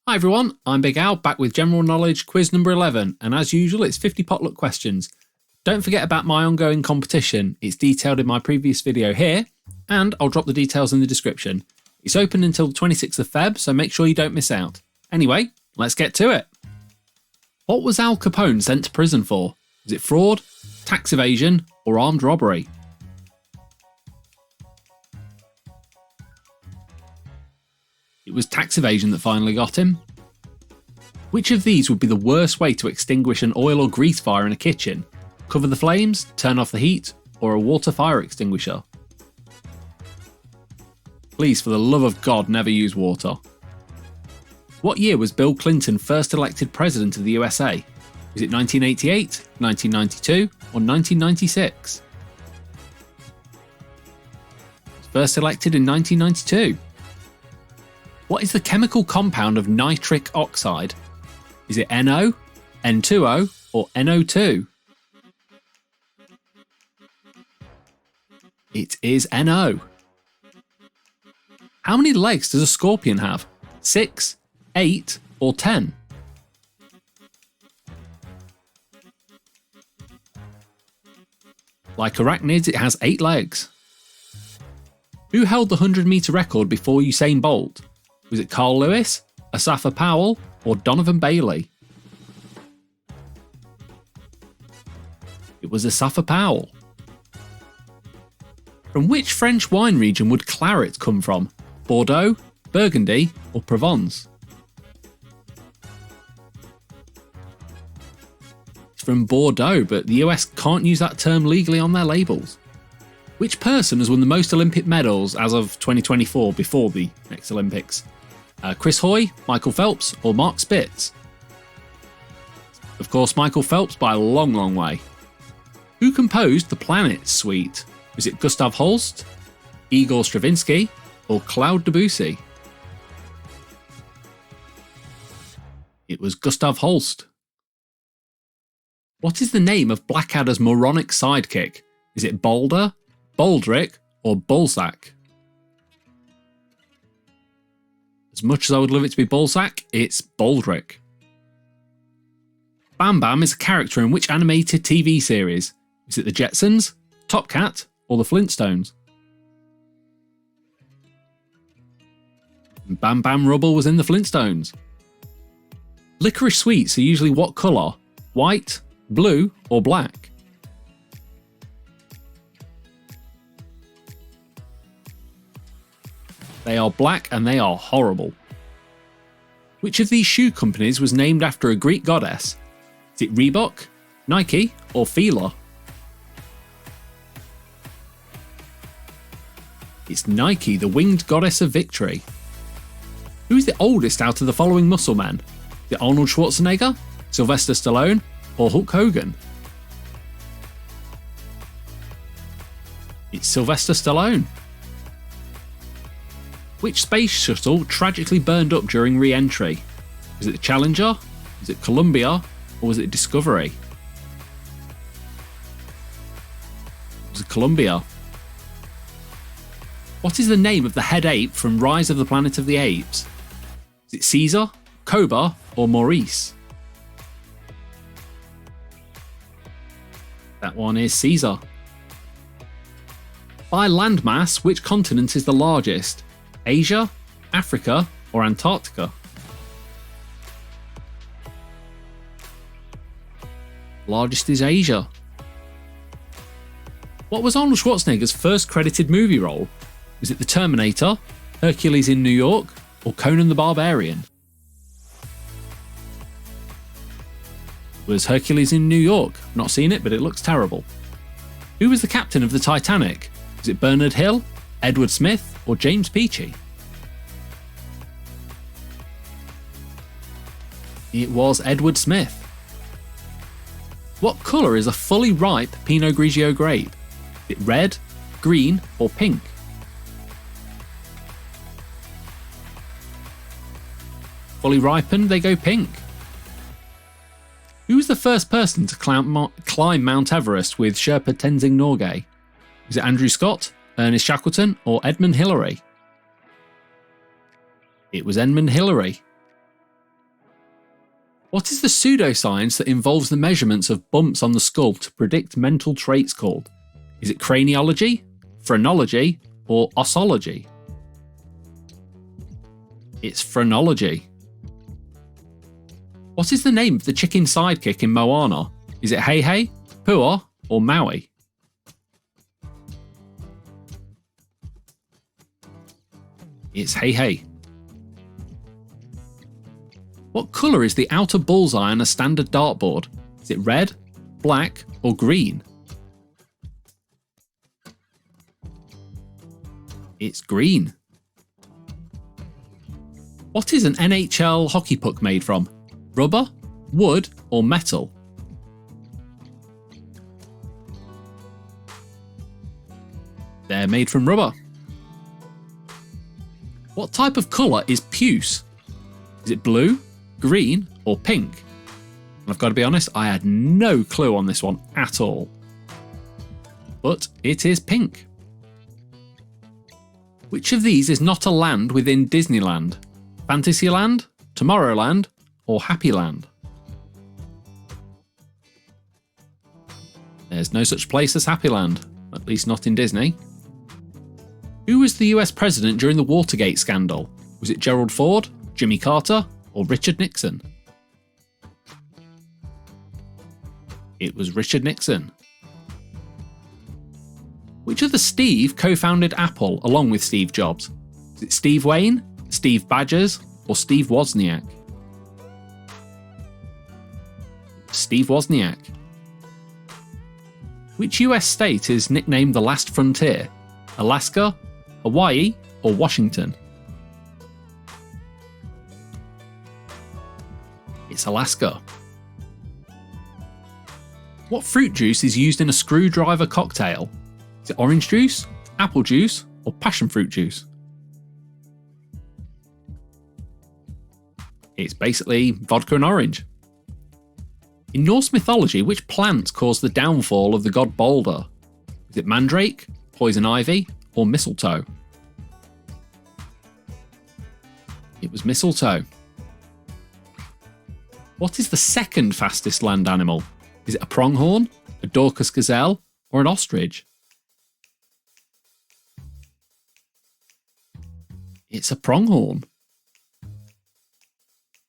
Hi everyone, I'm Big Al, back with General Knowledge quiz number 11, and as usual it's 50 potluck questions. Don't forget about my ongoing competition, it's detailed in my previous video here, and I'll drop the details in the description. It's open until the 26th of Feb, so make sure you don't miss out. Anyway, let's get to it. What was Al Capone sent to prison for? Was it fraud, tax evasion, or armed robbery? It was tax evasion that finally got him. Which of these would be the worst way to extinguish an oil or grease fire in a kitchen? Cover the flames, turn off the heat, or a water fire extinguisher? Please, for the love of God, never use water. What year was Bill Clinton first elected president of the USA? Was it 1988, 1992, or 1996? He was first elected in 1992. What is the chemical compound of nitric oxide? Is it NO, N2O, or NO2? It is NO. How many legs does a scorpion have? 6, 8, or 10? Like arachnids, it has 8 legs. Who held the 100-metre record before Usain Bolt? Was it Carl Lewis, Asafa Powell, or Donovan Bailey? It was Asafa Powell. From which French wine region would claret come from? Bordeaux, Burgundy, or Provence? It's from Bordeaux, but the US can't use that term legally on their labels. Which person has won the most Olympic medals as of 2024 before the next Olympics? Chris Hoy, Michael Phelps, or Mark Spitz? Of course, Michael Phelps by a long, long way. Who composed the Planet Suite? Was it Gustav Holst, Igor Stravinsky, or Claude Debussy? It was Gustav Holst. What is the name of Blackadder's moronic sidekick? Is it Balder, Baldric, or Balzac? As much as I would love it to be Balzac, it's Baldric. Bam Bam is a character in which animated TV series? Is it the Jetsons, Top Cat, or the Flintstones? And Bam Bam Rubble was in the Flintstones. Licorice sweets are usually what colour? White, blue, or black? They are black and they are horrible. Which of these shoe companies was named after a Greek goddess? Is it Reebok, Nike, or Fila? It's Nike, the winged goddess of victory. Who is the oldest out of the following muscle men? Is it Arnold Schwarzenegger, Sylvester Stallone, or Hulk Hogan? It's Sylvester Stallone. Which space shuttle tragically burned up during re-entry? Was it the Challenger, was it Columbia, or was it Discovery? It was Columbia. What is the name of the head ape from Rise of the Planet of the Apes? Is it Caesar, Koba, or Maurice? That one is Caesar. By landmass, which continent is the largest? Asia, Africa, or Antarctica? Largest is Asia. What was Arnold Schwarzenegger's first credited movie role? Was it The Terminator, Hercules in New York, or Conan the Barbarian? It was Hercules in New York. Not seen it, but it looks terrible. Who was the captain of the Titanic? Was it Bernard Hill, Edward Smith, or James Peachey? It was Edward Smith. What colour is a fully ripe Pinot Grigio grape? Is it red, green, or pink? Fully ripened, they go pink. Who was the first person to climb Mount Everest with Sherpa Tenzing Norgay? Was it Andrew Scott, Ernest Shackleton, or Edmund Hillary? It was Edmund Hillary. What is the pseudoscience that involves the measurements of bumps on the skull to predict mental traits called? Is it craniology, phrenology, or ossology? It's phrenology. What is the name of the chicken sidekick in Moana? Is it Heihei, Pua, or Maui? It's Heihei. What colour is the outer bullseye on a standard dartboard? Is it red, black, or green? It's green. What is an NHL hockey puck made from? Rubber, wood, or metal? They're made from rubber. What type of colour is puce? Is it blue, green, or pink? And I've got to be honest, I had no clue on this one at all. But it is pink. Which of these is not a land within Disneyland? Fantasyland, Tomorrowland, or Happyland? There's no such place as Happyland, at least not in Disney. Who was the US president during the Watergate scandal? Was it Gerald Ford, Jimmy Carter, or Richard Nixon? It was Richard Nixon. Which of the Steve co-founded Apple along with Steve Jobs? Is it Steve Wayne, Steve Badgers, or Steve Wozniak? Steve Wozniak. Which US state is nicknamed the Last Frontier? Alaska, Hawaii, or Washington? It's Alaska. What fruit juice is used in a screwdriver cocktail? Is it orange juice, apple juice, or passion fruit juice? It's basically vodka and orange. In Norse mythology, which plant caused the downfall of the god Balder? Is it mandrake, poison ivy, or mistletoe? It was mistletoe. What is the second fastest land animal? Is it a pronghorn, a Dorcas gazelle, or an ostrich? It's a pronghorn.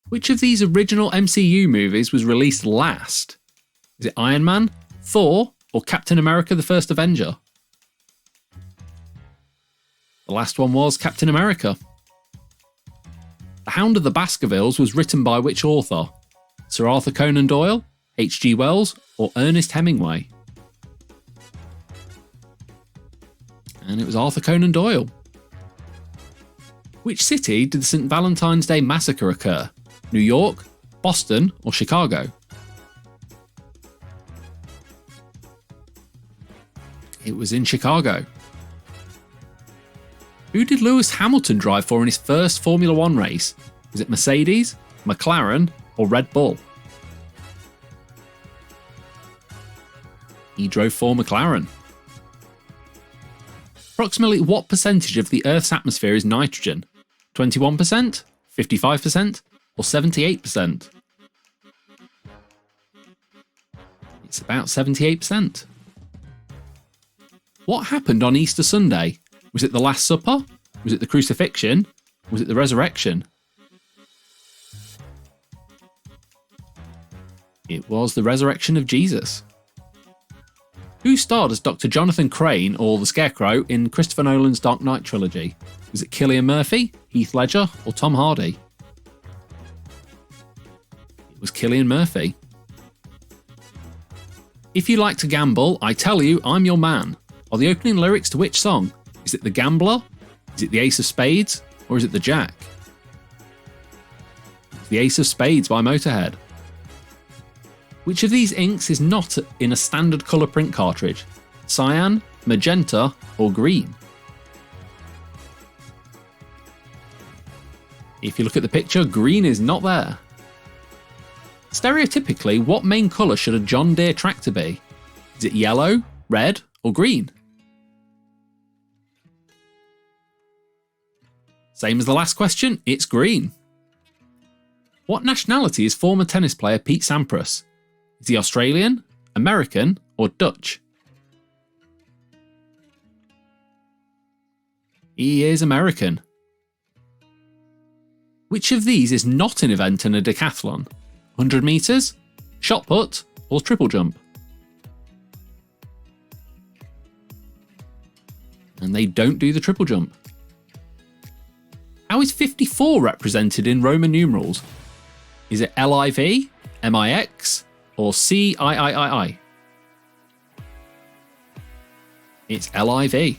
Which of these original MCU movies was released last? Is it Iron Man, Thor, or Captain America the First Avenger? The last one was Captain America. The Hound of the Baskervilles was written by which author? Sir Arthur Conan Doyle, H.G. Wells, or Ernest Hemingway? And it was Arthur Conan Doyle. Which city did the St. Valentine's Day Massacre occur? New York, Boston, or Chicago? It was in Chicago. Who did Lewis Hamilton drive for in his first Formula One race? Was it Mercedes, McLaren, or Red Bull? He drove for McLaren. Approximately what percentage of the Earth's atmosphere is nitrogen? 21%, 55%, or 78%? It's about 78%. What happened on Easter Sunday? Was it the Last Supper? Was it the crucifixion? Was it the resurrection? It was the resurrection of Jesus. Who starred as Dr. Jonathan Crane, or the Scarecrow, in Christopher Nolan's Dark Knight trilogy? Was it Cillian Murphy, Heath Ledger, or Tom Hardy? It was Cillian Murphy. If you like to gamble, I tell you, I'm your man. Are the opening lyrics to which song? Is it The Gambler? Is it the Ace of Spades? Or is it the Jack? It's the Ace of Spades by Motorhead. Which of these inks is not in a standard colour print cartridge? Cyan, magenta, or green? If you look at the picture, green is not there. Stereotypically, what main colour should a John Deere tractor be? Is it yellow, red, or green? Same as the last question, it's green. What nationality is former tennis player Pete Sampras? Is he Australian, American, or Dutch? He is American. Which of these is not an event in a decathlon? 100 metres, shot put, or triple jump? And they don't do the triple jump. How is 54 represented in Roman numerals? Is it LIV, MIX, or CIII? It's LIV.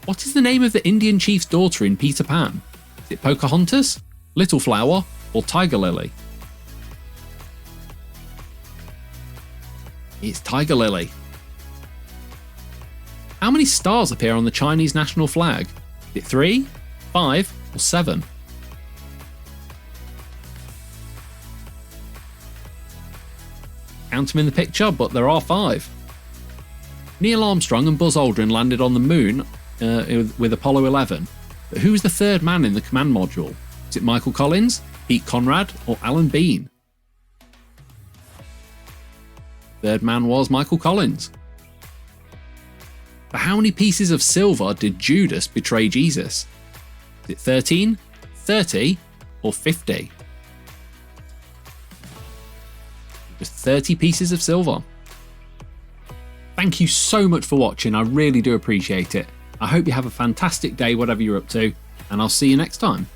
What is the name of the Indian chief's daughter in Peter Pan? Is it Pocahontas, Little Flower, or Tiger Lily? It's Tiger Lily. How many stars appear on the Chinese national flag? Is it 3, 5, or 7? Count them in the picture, but there are 5. Neil Armstrong and Buzz Aldrin landed on the moon with Apollo 11. But who was the third man in the command module? Is it Michael Collins, Pete Conrad, or Alan Bean? Third man was Michael Collins. For how many pieces of silver did Judas betray Jesus? Is it 13, 30, or 50? It was 30 pieces of silver. Thank you so much for watching, I really do appreciate it. I hope you have a fantastic day whatever you're up to, and I'll see you next time.